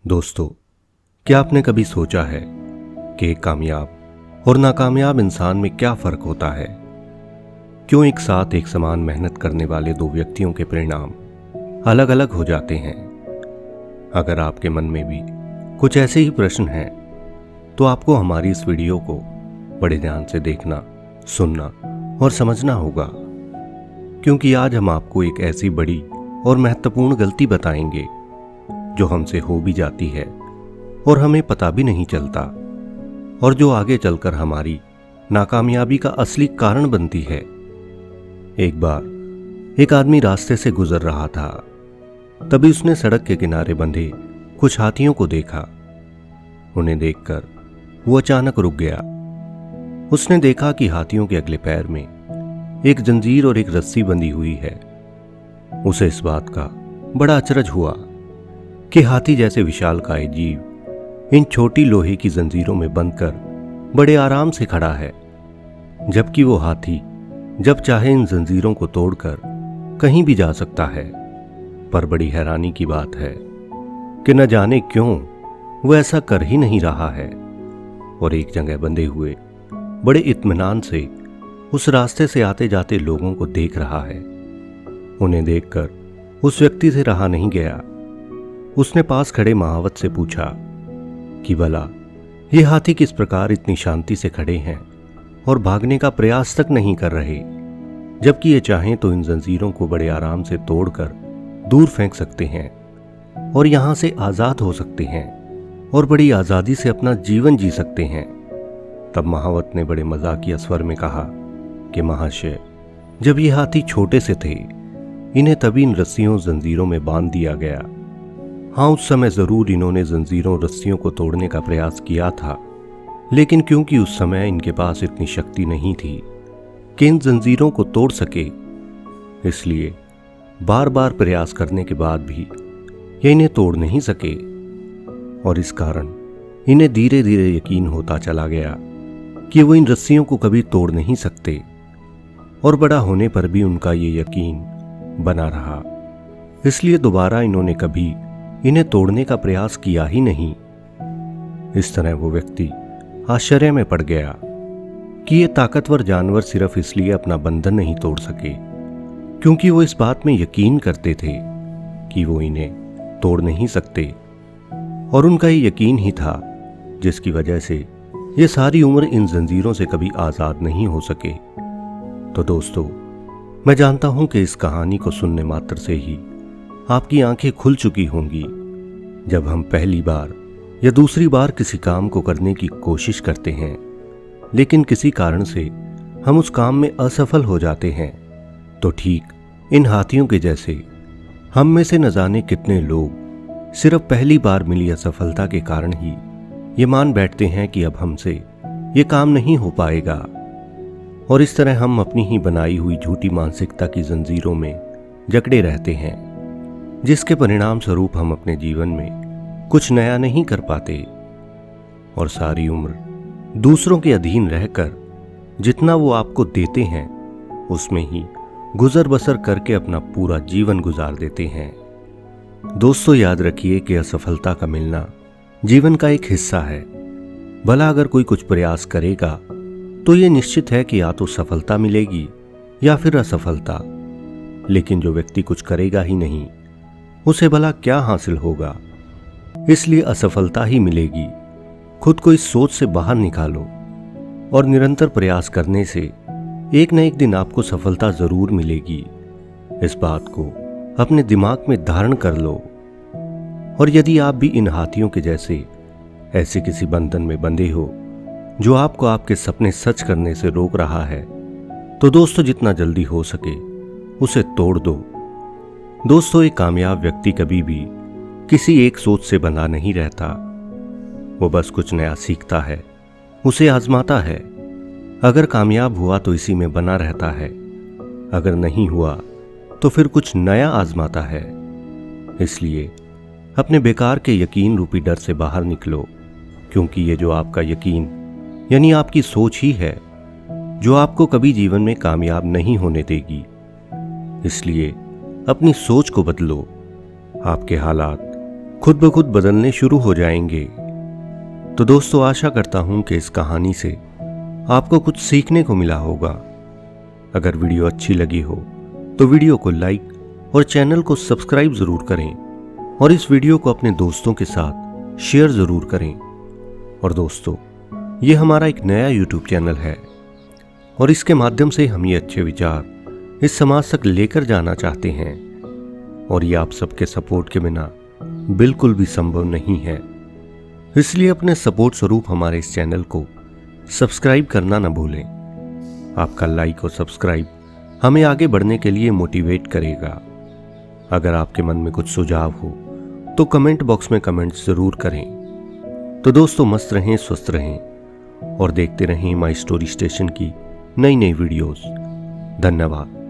दोस्तों, क्या आपने कभी सोचा है कि एक कामयाब और नाकामयाब इंसान में क्या फर्क होता है? क्यों एक साथ एक समान मेहनत करने वाले दो व्यक्तियों के परिणाम अलग अलग हो जाते हैं? अगर आपके मन में भी कुछ ऐसे ही प्रश्न हैं, तो आपको हमारी इस वीडियो को बड़े ध्यान से देखना, सुनना और समझना होगा, क्योंकि आज हम आपको एक ऐसी बड़ी और महत्वपूर्ण गलती बताएंगे जो हमसे हो भी जाती है और हमें पता भी नहीं चलता, और जो आगे चलकर हमारी नाकामयाबी का असली कारण बनती है। एक बार एक आदमी रास्ते से गुजर रहा था। तभी उसने सड़क के किनारे बंधे कुछ हाथियों को देखा। उन्हें देखकर वो अचानक रुक गया। उसने देखा कि हाथियों के अगले पैर में एक जंजीर और एक रस्सी बंधी हुई है। उसे इस बात का बड़ा अचरज हुआ कि हाथी जैसे विशालकाय जीव इन छोटी लोहे की जंजीरों में बंधकर बड़े आराम से खड़ा है, जबकि वो हाथी जब चाहे इन जंजीरों को तोड़कर कहीं भी जा सकता है। पर बड़ी हैरानी की बात है कि न जाने क्यों वो ऐसा कर ही नहीं रहा है और एक जगह बंधे हुए बड़े इत्मीनान से उस रास्ते से आते जाते लोगों को देख रहा है। उन्हें देखकर उस व्यक्ति से रहा नहीं गया। उसने पास खड़े महावत से पूछा कि भला ये हाथी किस प्रकार इतनी शांति से खड़े हैं और भागने का प्रयास तक नहीं कर रहे, जबकि ये चाहें तो इन जंजीरों को बड़े आराम से तोड़कर दूर फेंक सकते हैं और यहां से आजाद हो सकते हैं और बड़ी आजादी से अपना जीवन जी सकते हैं। तब महावत ने बड़े मजाकिया स्वर में कहा कि महाशय, जब ये हाथी छोटे से थे, इन्हें तभी इन रस्सियों जंजीरों में बांध दिया गया। हाँ, उस समय जरूर इन्होंने जंजीरों रस्सियों को तोड़ने का प्रयास किया था, लेकिन क्योंकि उस समय इनके पास इतनी शक्ति नहीं थी कि इन जंजीरों को तोड़ सके, इसलिए बार बार प्रयास करने के बाद भी ये इन्हें तोड़ नहीं सके। और इस कारण इन्हें धीरे धीरे यकीन होता चला गया कि वो इन रस्सियों को कभी तोड़ नहीं सकते, और बड़ा होने पर भी उनका ये यकीन बना रहा। इसलिए दोबारा इन्होंने कभी इन्हें तोड़ने का प्रयास किया ही नहीं। इस तरह वो व्यक्ति आश्चर्य में पड़ गया कि ये ताकतवर जानवर सिर्फ इसलिए अपना बंधन नहीं तोड़ सके क्योंकि वो इस बात में यकीन करते थे कि वो इन्हें तोड़ नहीं सकते, और उनका ये यकीन ही था जिसकी वजह से ये सारी उम्र इन जंजीरों से कभी आजाद नहीं हो सके। तो दोस्तों, मैं जानता हूं कि इस कहानी को सुनने मात्र से ही आपकी आंखें खुल चुकी होंगी। जब हम पहली बार या दूसरी बार किसी काम को करने की कोशिश करते हैं, लेकिन किसी कारण से हम उस काम में असफल हो जाते हैं, तो ठीक इन हाथियों के जैसे हम में से न जाने कितने लोग सिर्फ पहली बार मिली असफलता के कारण ही ये मान बैठते हैं कि अब हमसे ये काम नहीं हो पाएगा, और इस तरह हम अपनी ही बनाई हुई झूठी मानसिकता की जंजीरों में जकड़े रहते हैं, जिसके परिणाम स्वरूप हम अपने जीवन में कुछ नया नहीं कर पाते और सारी उम्र दूसरों के अधीन रहकर जितना वो आपको देते हैं उसमें ही गुजर बसर करके अपना पूरा जीवन गुजार देते हैं। दोस्तों, याद रखिए कि असफलता का मिलना जीवन का एक हिस्सा है। भला अगर कोई कुछ प्रयास करेगा तो ये निश्चित है कि या तो सफलता मिलेगी या फिर असफलता, लेकिन जो व्यक्ति कुछ करेगा ही नहीं, उसे भला क्या हासिल होगा? इसलिए असफलता ही मिलेगी। खुद को इस सोच से बाहर निकालो और निरंतर प्रयास करने से एक न एक दिन आपको सफलता जरूर मिलेगी। इस बात को अपने दिमाग में धारण कर लो। और यदि आप भी इन हाथियों के जैसे ऐसे किसी बंधन में बंधे हो जो आपको आपके सपने सच करने से रोक रहा है, तो दोस्तों, जितना जल्दी हो सके उसे तोड़ दो। दोस्तों, एक कामयाब व्यक्ति कभी भी किसी एक सोच से बंधा नहीं रहता। वो बस कुछ नया सीखता है, उसे आजमाता है। अगर कामयाब हुआ तो इसी में बना रहता है, अगर नहीं हुआ तो फिर कुछ नया आजमाता है। इसलिए अपने बेकार के यकीन रूपी डर से बाहर निकलो, क्योंकि ये जो आपका यकीन यानी आपकी सोच ही है जो आपको कभी जीवन में कामयाब नहीं होने देगी। इसलिए अपनी सोच को बदलो। आपके हालात खुद ब खुद बदलने शुरू हो जाएंगे। तो दोस्तों, आशा करता हूं कि इस कहानी से आपको कुछ सीखने को मिला होगा। अगर वीडियो अच्छी लगी हो तो वीडियो को लाइक और चैनल को सब्सक्राइब जरूर करें और इस वीडियो को अपने दोस्तों के साथ शेयर जरूर करें। और दोस्तों, ये हमारा एक नया YouTube चैनल है और इसके माध्यम से हम ये अच्छे विचार इस समाज तक लेकर जाना चाहते हैं और ये आप सबके सपोर्ट के बिना बिल्कुल भी संभव नहीं है। इसलिए अपने सपोर्ट स्वरूप हमारे इस चैनल को सब्सक्राइब करना न भूलें। आपका लाइक और सब्सक्राइब हमें आगे बढ़ने के लिए मोटिवेट करेगा। अगर आपके मन में कुछ सुझाव हो तो कमेंट बॉक्स में कमेंट्स जरूर करें। तो दोस्तों, मस्त रहें, स्वस्थ रहें और देखते रहें माई स्टोरी स्टेशन की नई नई वीडियोस। धन्यवाद।